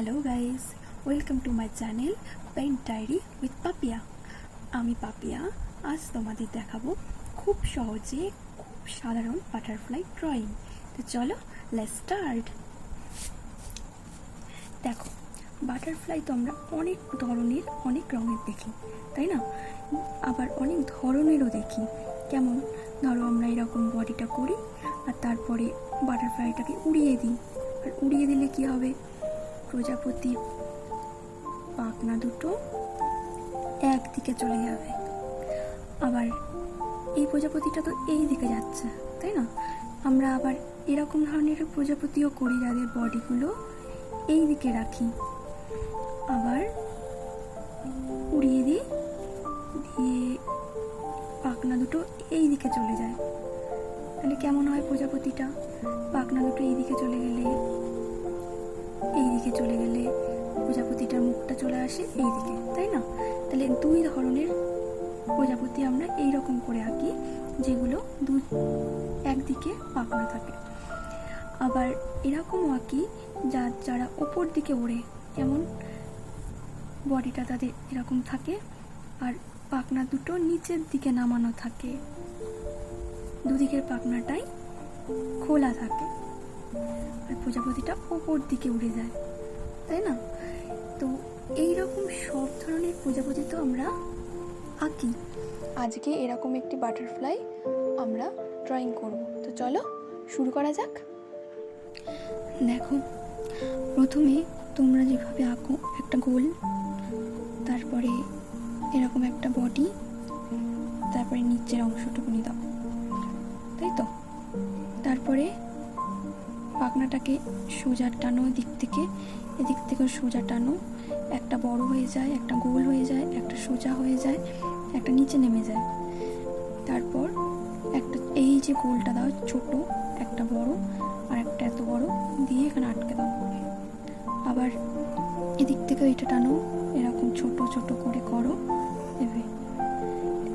Hello guys, welcome to my channel paint diary with Papiya. আমি পাপিয়া আজ তোমাদের দেখাবো খুব সহজে খুব সাধারণ বাটারফ্লাই ড্রয়িং। তো চলো লেটস স্টার্ট। দেখো, বাটারফ্লাই তো আমরা অনেক ধরনের অনেক রঙের দেখি, তাই না? আবার অনেক ধরনেরও দেখি। কেমন ধরো, আমরা এরকম বডিটা করি আর তারপরে বাটারফ্লাইটাকে উড়িয়ে দিই। আর উড়িয়ে দিলে কি হবে? প্রজাপতির পাখনা দুটো একদিকে চলে যাবে, আবার এই প্রজাপতিটা তো এই দিকে যাচ্ছে, তাই না? আমরা আবার এরকম ধরনের প্রজাপতিও করি যাদের বডিগুলো এই দিকে রাখি, আবার উড়িয়ে দিই, দিয়ে পাখনা দুটো এই দিকে চলে যায়। তাহলে কেমন হয় প্রজাপতিটা? পাখনা দুটো এই দিকে চলে গেলে, এই দিকে চলে গেলে প্রজাপতিটার মুখটা চলে আসে এই দিকে, তাই না? তাহলে দুই ধরনের প্রজাপতি আমরা এইরকম করে আঁকি, যেগুলো একদিকে পাখনা থাকে। আবার এরকমও আঁকি যারা ওপর দিকে ওড়ে, যেমন বডিটা তাদের এরকম থাকে আর পাখনা দুটো নিচের দিকে নামানো থাকে, দুদিকের পাখনাটাই খোলা থাকে আর প্রজাপতিটা ওপর দিকে উড়ে যায়, তাই না? তো এইরকম সব ধরনের প্রজাপতি তো আমরা আঁকি। আজকে এরকম একটি বাটারফ্লাই আমরা ড্রয়িং করব। তো চলো শুরু করা যাক। দেখো, প্রথমে তোমরা যেভাবে আঁকো একটা গোল, তারপরে এরকম একটা বডি, তারপরে নিচের অংশটুকু নিয়ে দাও, তাই তো? তারপরে পাখনাটাকে সোজা টানো, এদিক থেকে সোজা টানো, একটা বড় হয়ে যায়, একটা গোল হয়ে যায়, একটা সোজা হয়ে যায়, একটা নিচে নেমে যায়। তারপর একটা এই যে গোলটা দাও, ছোট একটা বড় আর একটা এত বড় দিয়ে এখানে আটকে দাও। আবার এদিক থেকে এটা টানো, এরকম ছোট ছোট করে করো এভাবে।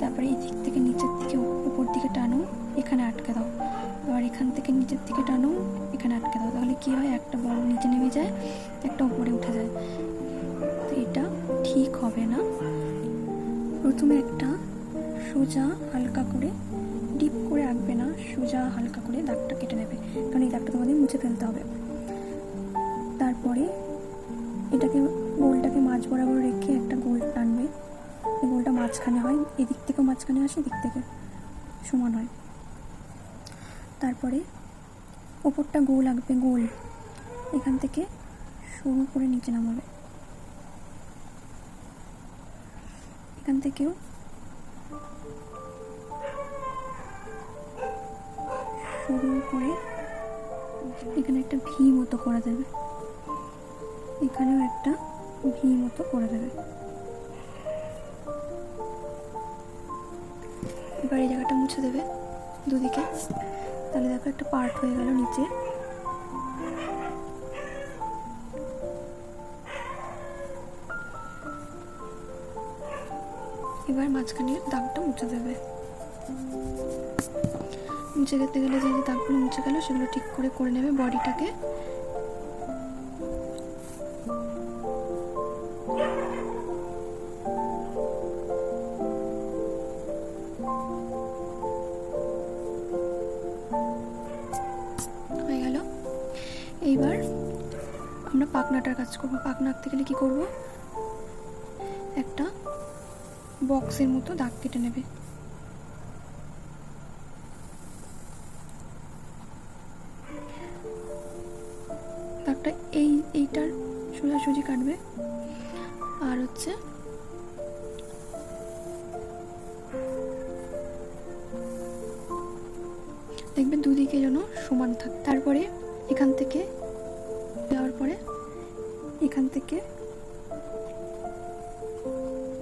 তারপরে এদিক থেকে নিচের দিকে উপর দিকে টানো, এখানে আটকে দাও। আবার এখান থেকে নিচের দিকে টানো, এখানে আটকে দাও। তাহলে কি হয়? একটা বড় নিচে নেমে যায়, একটা উপরে উঠে যায়। তো এটা ঠিক হবে না। প্রথমে একটা সোজা হালকা করে, ডিপ করে আঁকবে না, সোজা হালকা করে দাগটা কেটে নেবে, কারণ এই দাগটা তোমাদের মুছে ফেলতে হবে। তারপরে গোলটাকে মাঝ বরাবর রেখে একটা গোল টানবে। এই গোলটা মাঝখানে হয়, এদিক থেকেও মাঝখানে আসে, এদিক থেকে সমান হয়। তারপরে ওপরটা গোল আঁকবে, গোল এখান থেকে শুরু করে নিচে নামাবে, এখান থেকেও শুরু করে এখানে একটা ভি মতো করে দেবে, এখানেও একটা ভি মতো করে দেবে। এবার এই জায়গাটা মুছে দেবে দুদিকে। তাহলে দেখো একটা পার্ট হয়ে গেল নিচে। এবার মাঝখানের দাগটা মুছে দেবে। মুছে যেতে গেলে যে দাগগুলো মুছে গেল সেগুলো ঠিক করে নেবে বডিটাকে। হয়ে গেল। এইবার আমরা পাখনাটার কাজ করবো। পাখনা আঁকতে গেলে কি করব? একটা বক্সের মতো দাগ কেটে নেবে। দাগটা এইটার সোজাসুজি কাটবে। আর হচ্ছে দেখবে দুদিকে যেন সমান থাকে। তারপরে এখান থেকে যাওয়ার পরে এখান থেকে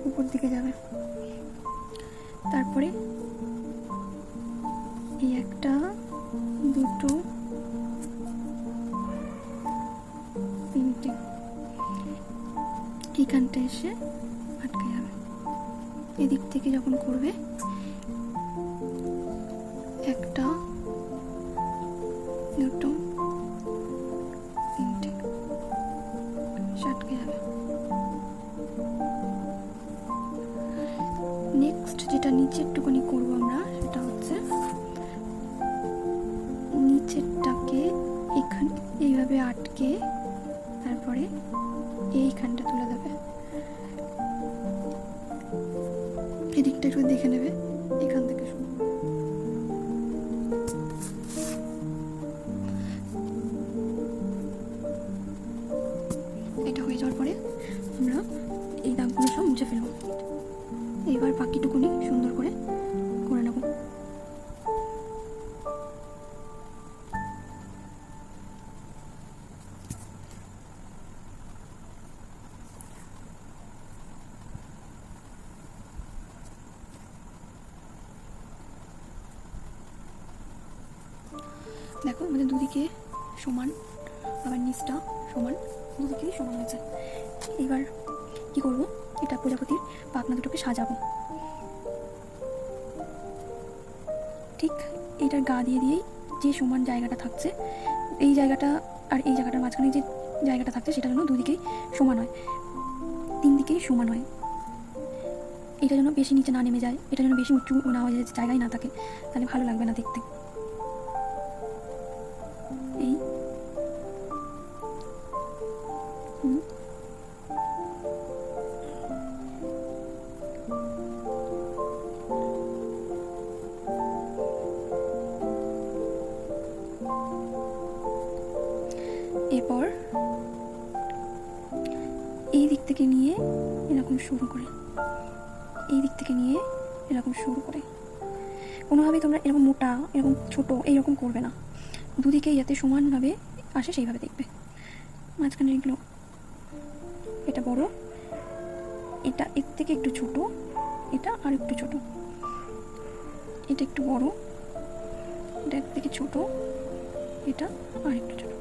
উপর দিকে যাবে। তারপরে এই একটা, দুটো, তিনটে এখানটা এসে আটকে যাবে। এদিক থেকে যখন করবে, একটা, দুটো, তিনটে, একটু দেখে নেবে এখান থেকে শুরু। এটা হয়ে যাওয়ার পরে আমরা এই দাগগুলো সব মুছে ফেলবো। এবার বাকিটুকুনি সুন্দর করে করে নেব। দেখো আমাদের দুদিকে সমান, আবার নিচটা সমান, দুদিকেই সমান হয়েছে। এবার কি করব, এটা প্রজাপতির পাখনা দুটোকে সাজাবো। ঠিক এটার গা দিয়ে দিয়েই যে সমান জায়গাটা থাকছে, এই জায়গাটা আর এই জায়গাটার মাঝখানে যে জায়গাটা থাকছে সেটা যেন দুদিকেই সমান হয়, তিন দিকেই সমান হয়। এটা যেন বেশি নিচে না নেমে যায়, এটা যেন বেশি উঁচু না হয়ে যায়, জায়গায় না থাকে, তাহলে ভালো লাগবে না দেখতে। এই এরপর এই দিক থেকে নিয়ে এরকম শুরু করে, এই দিক থেকে নিয়ে এরকম শুরু করে, কোনোভাবেই তোমরা এরকম মোটা এরকম ছোট এইরকম করবে না, দুদিকেই যাতে সমানভাবে আসে সেইভাবে দেখবে। মাঝখানে এগুলো, এটা বড়, এটা এর থেকে একটু ছোট, এটা আর একটু ছোট, এটা একটু বড়, এটা এর থেকে ছোট, এটা আর একটু ছোট।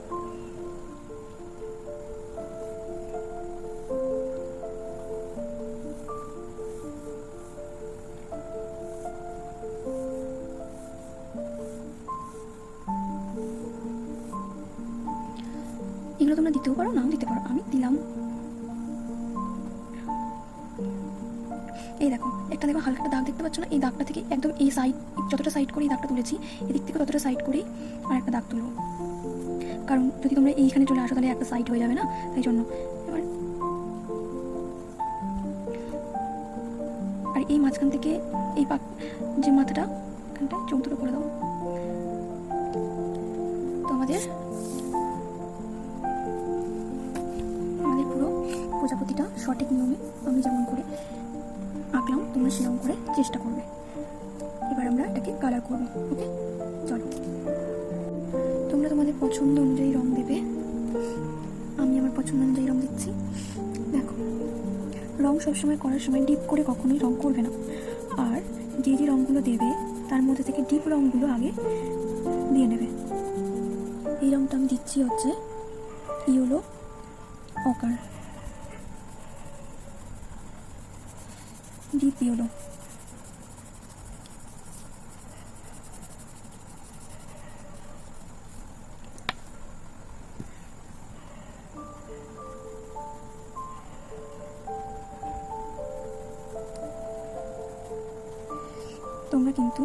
এগুলো তোমরা দিতেও পারো, নাও দিতে পারো, আমি দিলাম। এই দেখো একটা দেখো হালকা দাগ দেখতে পাচ্ছ না, এই দাগটা থেকে একদম এই সাইড, যতটা সাইড করে এই দাগটা তুলেছি, এদিক থেকে ততটা সাইড করেই আর একটা দাগ তুলবো, কারণ যদি তোমরা এইখানে চলে আসো তাহলে একটা সাইড হয়ে যাবে না, তাই জন্য। এবার আর এই মাঝখান থেকে এই যে মাথাটা এখানটায় চোখ দুটো করে দাও। তো আমাদের পুরো প্রজাপতিটা সঠিক নিয়মে আমি যেমন করে আঁকলাম তোমরা সেরকম করে চেষ্টা করবে। এবার আমরা এটাকে কালার করবো। ওকে, চলো তোমরা তোমাদের পছন্দ অনুযায়ী রং দেবে, আমি আমার পছন্দ অনুযায়ী রং দিচ্ছি। দেখো রং সবসময় করার সময় ডিপ করে কখনোই রং করবে না, আর যে যে রঙগুলো দেবে তার মধ্যে থেকে ডিপ রঙগুলো আগে দিয়ে নেবে। এই রঙটা আমি দিচ্ছি হচ্ছে ইয়েলো অকার, ডিপ ইয়েলো। তোমরা কিন্তু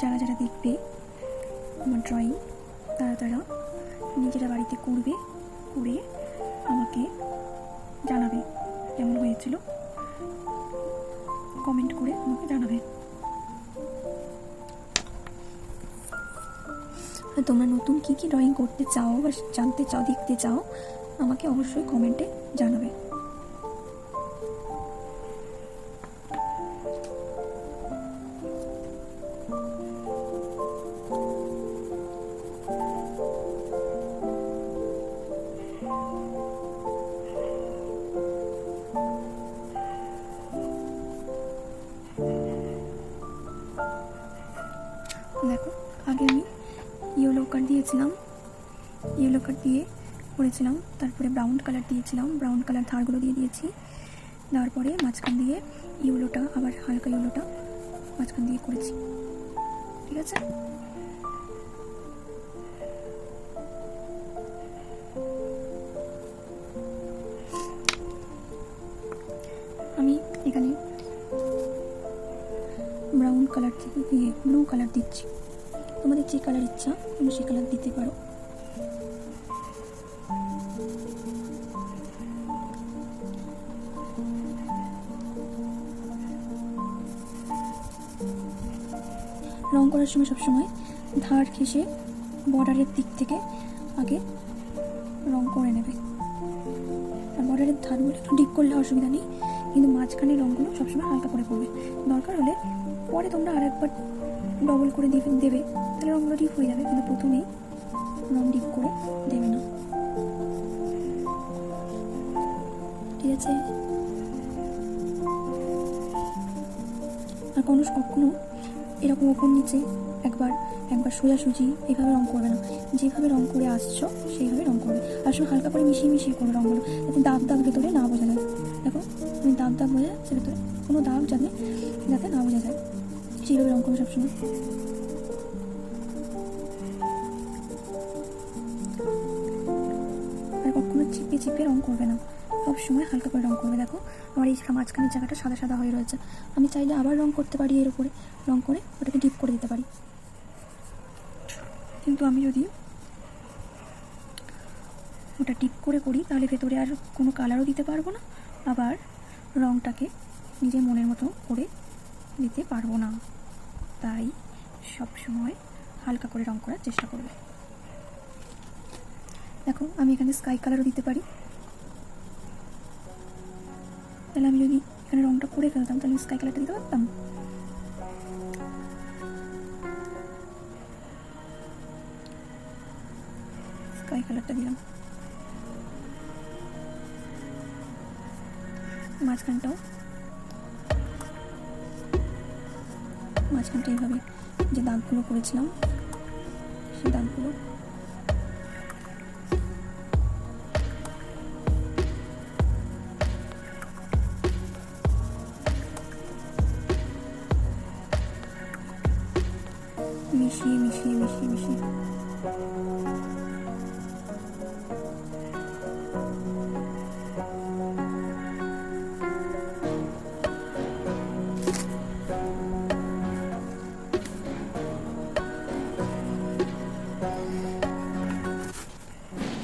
যারা যারা দেখবে আমার ড্রয়িং তারা নিজেরা বাড়িতে করবে, করে আমাকে জানাবে কেমন হয়েছিল, কমেন্ট করে আমাকে জানাবে। আর তোমরা নতুন কী কী ড্রয়িং করতে চাও বা জানতে চাও, দেখতে চাও, আমাকে অবশ্যই কমেন্টে জানাবে। দেখো আগে আমি ইয়েলো কালার দিয়েছিলাম, ইয়েলো কালার দিয়ে করেছিলাম, তারপরে ব্রাউন কালার দিয়েছিলাম, ব্রাউন কালার ধারগুলো দিয়ে দিয়েছি, দেওয়ার পরে মাঝখান দিয়ে ইয়েলোটা আবার হালকা ইয়েলোটা মাঝখান দিয়ে করেছি। ঠিক আছে, আমি এখানে ব্রাউন কালার দিয়ে ব্লু কালার দিচ্ছি, তোমাদের যে কালার ইচ্ছা তুমি সে কালার দিতে পারো। রং করার সময় সবসময় ধার ঘেঁষে বর্ডারের দিক থেকে আগে রং করে নেবে। আর বর্ডারের ধারগুলো একটু ডিপ করলে অসুবিধা নেই, কিন্তু মাঝখানে রঙগুলো সবসময় হালকা করে করবে। দরকার হলে পরে তোমরা আর একবার ডবল করে দেবে, তাহলে রঙগুলো ডিপ হয়ে যাবে, কিন্তু প্রথমেই রং ডিপ করে দেবে না, ঠিক আছে? আর কখনো এরকম ওপর নিচে একবার সোজাসুজি এইভাবে রং করবে না, যেভাবে রং করে আসছো সেইভাবে রং করবে। আর সময় হালকা করে মিশিয়ে করবে রঙগুলো, যাতে দাগ ভেতরে না বোঝা যায়। দেখো আমি দাগ বোঝা যাচ্ছে ভেতরে, কোনো দাগ যাতে না বোঝা যায়, সেইভাবে রং করবে সবসময়। আর কখনো চিপে রং করবে না, সবসময় হালকা করে রং করবে। দেখো আমার এই মাঝখানের জায়গাটা সাদা হয়ে রয়েছে, আমি চাইলে আবার রং করতে পারি, এর উপরে রং করে ওটাকে ডিপ করে দিতে পারি। কিন্তু আমি যদি ওটা ডিপ করে করি তাহলে ভেতরে আর কোনো কালারও দিতে পারবো না, আবার রংটাকে নিজের মনের মতো করে দিতে পারবো না। তাই সবসময় হালকা করে রং করার চেষ্টা করবে। দেখো আমি এখানে স্কাই কালারও দিতে পারি, তাহলে আমি যদি এখানে রংটা করে ফেলতাম তাহলে স্কাই কালারটা দিতে পারতাম। স্কাই কালারটা দিলাম, মাঝখানটা এইভাবে যে দাগগুলো করেছিলাম সেই দাগগুলো মিশিয়ে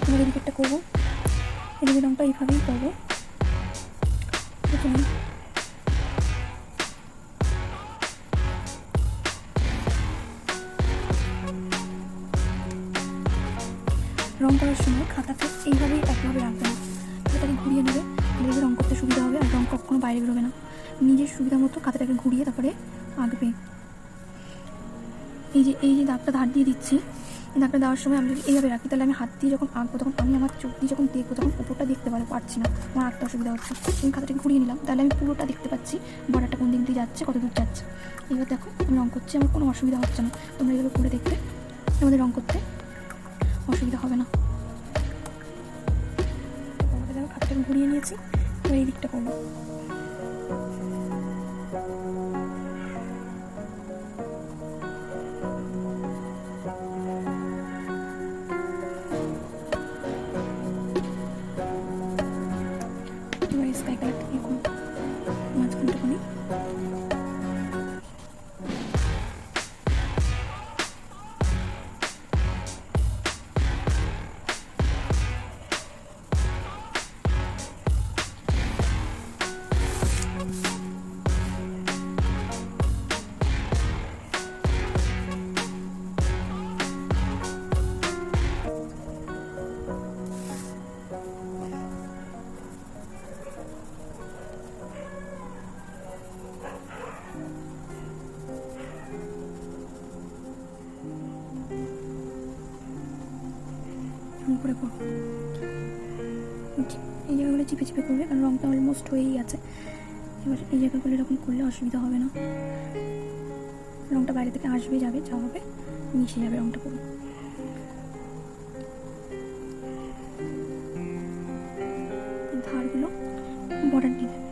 এবার এদিকে একটা করবো, এদিকে রংটা এইভাবেই করবো। প্রথমে রং করার সময় খাতাটা এইভাবেই একভাবে রাখবে না, খাতাটাকে ঘুরিয়ে নেবে, তাহলে রং করতে সুবিধা হবে। আর রং কখনো বাইরে বেরোবে না, নিজের সুবিধা মতো খাতাটাকে ঘুরিয়ে তারপরে আঁকবে। এই যে দাগটা ধার দিয়ে দিচ্ছি, এই দাগটা দেওয়ার সময় আমি যদি এইভাবে রাখি তাহলে আমি হাত দিয়ে যখন আঁকবো তখন আমি আমার চোখ দিয়ে যখন দেখবো তখন উপরটা দেখতে পারছি না, আমার আঁকতে অসুবিধা হচ্ছে। আমি খাতাটাকে ঘুরিয়ে নিলাম, তাহলে আমি পুরোটা দেখতে পাচ্ছি, বর্ডারটা কোন দিক দিয়ে যাচ্ছে, কত দূর যাচ্ছে। এবার দেখো আমি রং করছি, আমার কোনো অসুবিধা হচ্ছে না। তোমরা এগুলো করে দেখবে, আমাদের রং করতে অসুবিধা হবে না। দেখো খাতাটাকে ঘুরিয়ে নিয়েছি, এবার এই দিকটা করবো। স্কাই কালারটা এখন মাঝখানটা কোণে করে করবো। এই জায়গাগুলো চিপে করবে, কারণ রংটা অলমোস্ট হয়েই আছে। এবার এই জায়গাগুলো এরকম করলে অসুবিধা হবে না, রংটা বাইরে থেকে আসবে যাবে, যা হবে মিশে যাবে রংটা পুরো। ধারগুলো বর্ডার দিয়ে দেবে।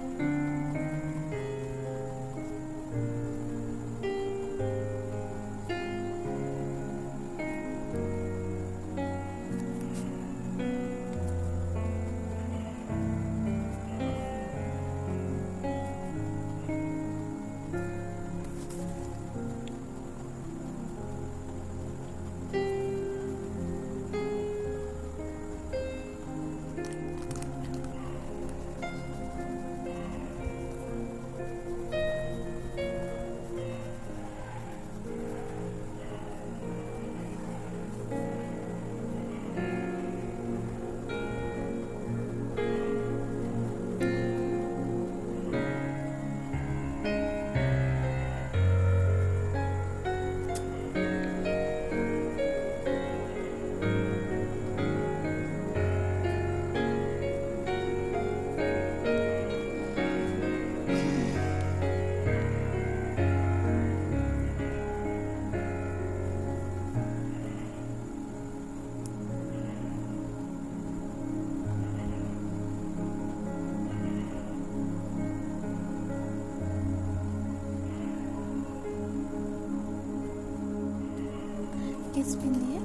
স্কেচ পেন দিয়ে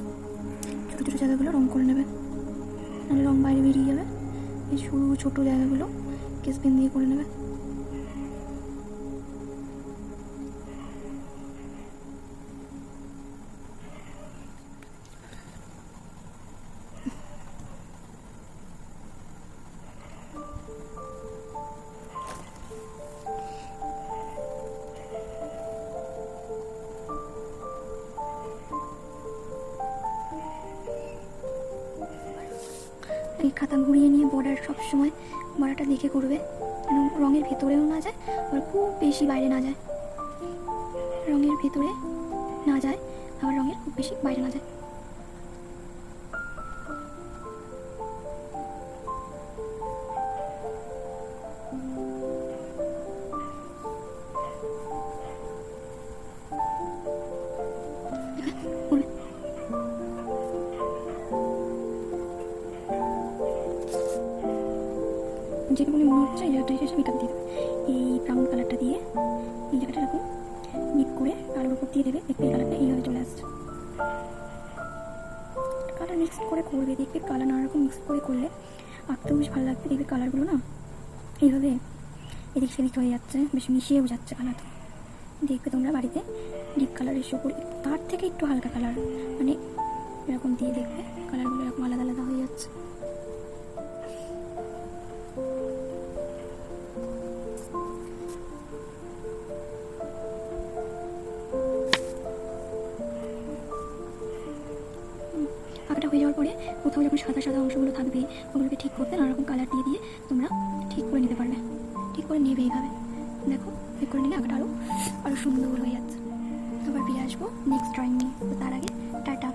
ছোটো ছোটো জায়গাগুলো রং করে নেবে, নাহলে রং বাইরে বেরিয়ে যাবে। এই সরু ছোটো জায়গাগুলো স্কেচ পেন দিয়ে করে নেবে। এই খাতা ঘুরিয়ে নিয়ে বর্ডার সবসময় বর্ডারটা দেখে করবে, যেন রঙের ভেতরেও না যায় আবার খুব বেশি বাইরে না যায়, রঙের ভেতরে না যায় আবার রঙের খুব বেশি বাইরে না যায়। যেটুকুনি মনে হচ্ছে এই জায়গাটা এসে মেকআপ দিয়ে দেবে, এই ব্রাউন কালারটা দিয়ে এই জায়গাটা এরকম ডিপ করে কালার উপর দিয়ে দেবে। দেখবে এই কালারটা এইভাবে চলে আসছে। কালার মিক্স করে করবে, দেখবে কালার নানা রকম মিক্স করে করলে আঁকতেও বেশ ভালো লাগবে। দেখবে কালারগুলো না এইভাবে এদিক সেদিক হয়ে যাচ্ছে, বেশ মিশিয়েও যাচ্ছে কালার। দেখবে তোমরা বাড়িতে ডিপ কালার এসে করে তার থেকে একটু হালকা কালার মানে এরকম দিয়ে দেখবে কালারগুলো এরকম আলাদা আলাদা হয়ে যাচ্ছে। আঁকাটা হয়ে যাওয়ার পরে কোথাও যখন সাদা সাদা অংশগুলো থাকবে ওগুলোকে ঠিক করতে নানা রকম কালার দিয়ে দিয়ে তোমরা ঠিক করে নিতে পারবে। ঠিক করে নেবে এইভাবে, দেখো ঠিক করে নিলে আঁকাটা আরও সুন্দর হয়ে যাচ্ছে। আবার ফিরে আসবো নেক্সট ড্রয়িং নিয়ে, তো তার আগে টাটা।